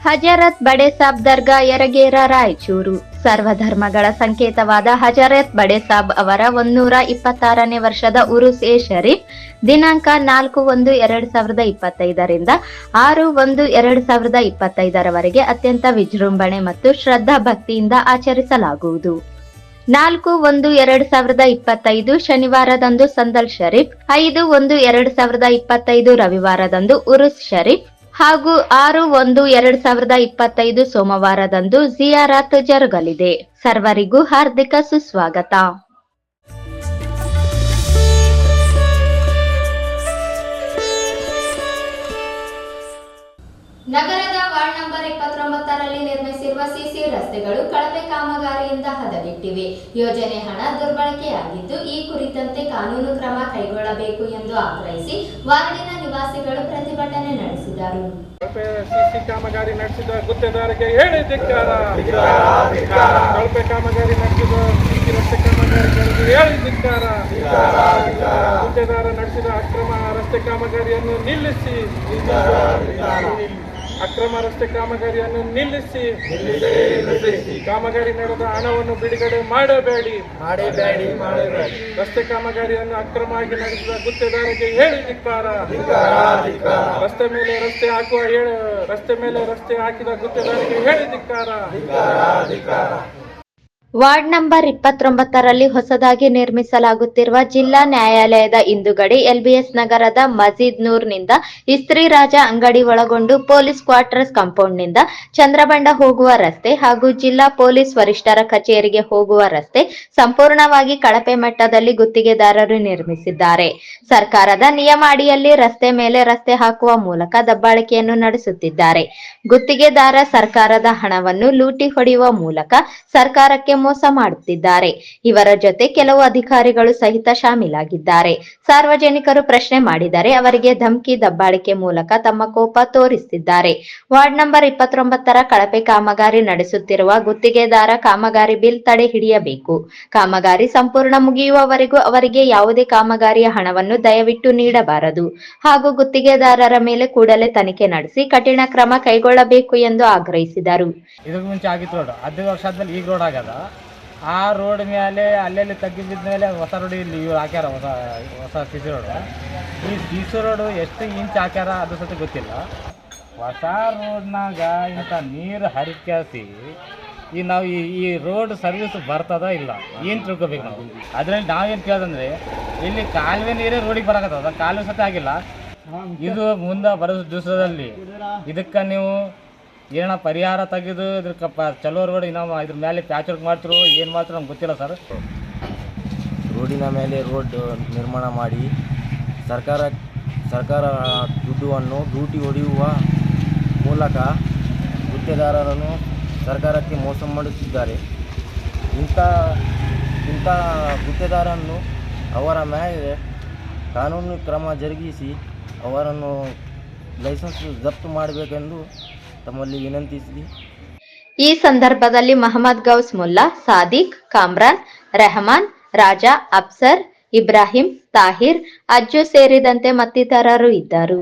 ಹಜರತ್ ಬಡೇಸಾಬ್ ದರ್ಗಾ ಯರಗೇರ ರಾಯಚೂರು. ಸರ್ವಧರ್ಮಗಳ ಸಂಕೇತವಾದ ಹಜರತ್ ಬಡೇಸಾಬ್ ಅವರ 126ನೇ ವರ್ಷದ ಉರುಸ್ ಎ ಶರೀಫ್ ದಿನಾಂಕ 4/1/2025 ರಿಂದ 6/1/2025 ರವರೆಗೆ ಅತ್ಯಂತ ವಿಜೃಂಭಣೆ ಮತ್ತು ಶ್ರದ್ಧಾ ಭಕ್ತಿಯಿಂದ ಆಚರಿಸಲಾಗುವುದು. 4/1/2025 ಶನಿವಾರದಂದು ಸಂದಲ್ ಶರೀಫ್, 5/1/2025 ರವಿವಾರದಂದು ಉರುಸ್ ಶರೀಫ್ ಹಾಗೂ 6/1/2025 ಸೋಮವಾರದಂದು ಜಿಯಾರತ್ ಜರುಗಲಿದೆ. ಸರ್ವರಿಗೂ ಹಾರ್ದಿಕ ಸುಸ್ವಾಗತ. ನಗರದ ವಾರ್ಡ್ ನಂಬರ್ 29ರಲ್ಲಿ ನಿರ್ಮಿಸಿರುವ ಸಿಸಿ ರಸ್ತೆಗಳು ಕಳಪೆ ಕಾಮಗಾರಿಯಿಂದ ಹದಗೆಟ್ಟಿವೆ. ಯೋಜನೆ ಹಣ ದುರ್ಬಳಕೆಯಾಗಿದ್ದು, ಈ ಕುರಿತಂತೆ ಕಾನೂನು ಕ್ರಮ ಕೈಗೊಳ್ಳಬೇಕು ಎಂದು ಆಗ್ರಹಿಸಿ ವಾರ್ಡಿನ ನಿವಾಸಿಗಳು ಪ್ರತಿಭಟನೆ ನಡೆಸಿದರು. ಸಿಸಿ ಕಾಮಗಾರಿ ನಡೆಸಿದ ಗುತ್ತೇದಾರರಿಗೆ ಹೇಳಿ ಧಿಕ್ಕಾರ. ಕಳಪೆ ಕಾಮಗಾರಿ ನಡೆಸಿದ ಸಿಸಿ ರಸ್ತೆ ಕಾಮಗಾರಿಗಳಿಗೆ ಹೇಳಿ ಧಿಕ್ಕಾರ. ಗುತ್ತೇದಾರ ನಡೆಸಿದ ಅಕ್ರಮ ರಸ್ತೆ ಕಾಮಗಾರಿಯನ್ನು ನಿಲ್ಲಿಸಿ. ಅಕ್ರಮ ರಸ್ತೆ ಕಾಮಗಾರಿಯನ್ನು ನಿಲ್ಲಿಸಿ. ಕಾಮಗಾರಿ ನಡೆದ ಹಣವನ್ನು ಬಿಡುಗಡೆ ಮಾಡಬೇಡಿ. ರಸ್ತೆ ಕಾಮಗಾರಿಯನ್ನು ಅಕ್ರಮವಾಗಿ ನಡೆಸಿದ ಗುತ್ತೇದಾರರಿಗೆ ಹೇಳಿ ಧಿಕ್ಕಾರ. ರಸ್ತೆ ಮೇಲೆ ರಸ್ತೆ ಹಾಕಿದ ಗುತ್ತೇದಾರರಿಗೆ ಹೇಳಿ ಧಿಕ್ಕಾರ. ವಾರ್ಡ್ ನಂಬರ್ 29ರಲ್ಲಿ ಹೊಸದಾಗಿ ನಿರ್ಮಿಸಲಾಗುತ್ತಿರುವ ಜಿಲ್ಲಾ ನ್ಯಾಯಾಲಯದ ಹಿಂದುಗಡೆ ಎಲ್ಬಿಎಸ್ ನಗರದ ಮಜೀದ್ ನೂರ್ನಿಂದ ಇಸ್ತ್ರಿ ರಾಜ ಅಂಗಡಿ ಒಳಗೊಂಡು ಪೊಲೀಸ್ ಕ್ವಾರ್ಟರ್ಸ್ ಕಾಂಪೌಂಡ್ನಿಂದ ಚಂದ್ರಬಂಡ ಹೋಗುವ ರಸ್ತೆ ಹಾಗೂ ಜಿಲ್ಲಾ ಪೊಲೀಸ್ ವರಿಷ್ಠರ ಕಚೇರಿಗೆ ಹೋಗುವ ರಸ್ತೆ ಸಂಪೂರ್ಣವಾಗಿ ಕಳಪೆ ಮಟ್ಟದಲ್ಲಿ ಗುತ್ತಿಗೆದಾರರು ನಿರ್ಮಿಸಿದ್ದಾರೆ. ಸರ್ಕಾರದ ನಿಯಮ ಅಡಿಯಲ್ಲಿ ರಸ್ತೆ ಮೇಲೆ ರಸ್ತೆ ಹಾಕುವ ಮೂಲಕ ದಬ್ಬಾಳಿಕೆಯನ್ನು ನಡೆಸುತ್ತಿದ್ದಾರೆ. ಗುತ್ತಿಗೆದಾರ ಸರ್ಕಾರದ ಹಣವನ್ನು ಲೂಟಿ ಹೊಡೆಯುವ ಮೂಲಕ ಸರ್ಕಾರಕ್ಕೆ ಮೋಸ ಮಾಡುತ್ತಿದ್ದಾರೆ. ಇವರ ಜೊತೆ ಕೆಲವು ಅಧಿಕಾರಿಗಳು ಸಹಿತ ಶಾಮೀಲಾಗಿದ್ದಾರೆ. ಸಾರ್ವಜನಿಕರು ಪ್ರಶ್ನೆ ಮಾಡಿದರೆ ಅವರಿಗೆ ಧಮಕಿ, ದಬ್ಬಾಳಿಕೆ ಮೂಲಕ ತಮ್ಮ ಕೋಪ ತೋರಿಸುತ್ತಿದ್ದಾರೆ. ವಾರ್ಡ್ ನಂಬರ್ 29ರ ಕಳಪೆ ಕಾಮಗಾರಿ ನಡೆಸುತ್ತಿರುವ ಗುತ್ತಿಗೆದಾರ ಕಾಮಗಾರಿ ಬಿಲ್ ತಡೆ ಹಿಡಿಯಬೇಕು. ಕಾಮಗಾರಿ ಸಂಪೂರ್ಣ ಮುಗಿಯುವವರೆಗೂ ಅವರಿಗೆ ಯಾವುದೇ ಕಾಮಗಾರಿಯ ಹಣವನ್ನು ದಯವಿಟ್ಟು ನೀಡಬಾರದು ಹಾಗೂ ಗುತ್ತಿಗೆದಾರರ ಮೇಲೆ ಕೂಡಲೇ ತನಿಖೆ ನಡೆಸಿ ಕಠಿಣ ಕ್ರಮ ಕೈಗೊಳ್ಳಬೇಕು ಎಂದು ಆಗ್ರಹಿಸಿದರು. ಇದಕ್ಕೆ ಮುಂಚೆ ಆಗಿತ್ತು ರೋಡ್, 15 ವರ್ಷ ಆದ್ಮೇಲೆ ಈಗ ರೋಡ್ ಆಗ್ಯದ. ಆ ರೋಡ್ ಮೇಲೆ ಅಲ್ಲೆಲ್ಲಿ ತಗ್ಗಿದ್ದ ಮೇಲೆ ಹೊಸ ರೋಡ್ ಇಲ್ಲಿ ಇವ್ರು ಹಾಕ್ಯಾರ, ಹೊಸ ಸಿ ಸಿ ರೋಡ್. ಈ ಸಿ ಸಿ ರೋಡು ಎಷ್ಟು ಇಂಚ್ ಹಾಕ್ಯಾರ ಅದು ಸತಿ ಗೊತ್ತಿಲ್ಲ. ಹೊಸ ರೋಡ್ನಾಗ ಇಂಥ ನೀರು ಹರಿಕಾಸಿ ಈಗ ನಾವು ಈ ರೋಡ್ ಸರ್ವಿಸ್ ಬರ್ತದ ಇಲ್ಲ ಏನು ತಿಳ್ಕೊಬೇಕು ನಾವು. ಅದರಲ್ಲಿ ನಾವೇನು ಕೇಳೋದಂದ್ರೆ ಇಲ್ಲಿ ಕಾಲುವೆ ನೀರೇ ರೋಡಿಗೆ ಬರಕತ್ತದ, ಕಾಲುವೆ ಸತಿ ಆಗಿಲ್ಲ. ಇದು ಮುಂದೆ ಬರೋ ದಿವಸದಲ್ಲಿ ಇದಕ್ಕೆ ನೀವು ಏನೋ ಪರಿಹಾರ ತೆಗೆದು ಇದಕ್ಕೆ ಚಲೋ ರೋಡ್ ನಾವು ಇದ್ರ ಮೇಲೆ ಪ್ಯಾಚ್ ವರ್ಕ್ ಮಾಡ್ತಿರೋ ಏನು ಮಾಡ್ತಿರೋ ನಮ್ಗೆ ಗೊತ್ತಿಲ್ಲ ಸರ್. ರೋಡಿನ ಮೇಲೆ ರೋಡ್ ನಿರ್ಮಾಣ ಮಾಡಿ ಸರ್ಕಾರ ದುಡ್ಡನ್ನು ಲೂಟಿ ಹೊಡೆಯುವ ಮೂಲಕ ಗುತ್ತೇದಾರರನ್ನು ಸರ್ಕಾರಕ್ಕೆ ಮೋಸ ಮಾಡುತ್ತಿದ್ದಾರೆ. ಇಂಥ ಗುತ್ತೇದಾರನ್ನು ಅವರ ಮೇಲೆ ಕಾನೂನು ಕ್ರಮ ಜರುಗಿಸಿ ಅವರನ್ನು ಲೈಸೆನ್ಸ್ ಜಪ್ತು ಮಾಡಬೇಕೆಂದು ತಮ್ಮಲ್ಲಿ ವಿನಂತಿಸಿ. ಈ ಸಂದರ್ಭದಲ್ಲಿ ಮಹಮ್ಮದ್ ಗೌಸ್ ಮುಲ್ಲಾ, ಸಾದಿಕ್, ಕಾಮ್ರಾನ್, ರೆಹಮಾನ್, ರಾಜಾ, ಅಫ್ಸರ್, ಇಬ್ರಾಹಿಂ, ತಾಹಿರ್, ಅಜ್ಜು ಸೇರಿದಂತೆ ಮತ್ತಿತರರು ಇದ್ದರು.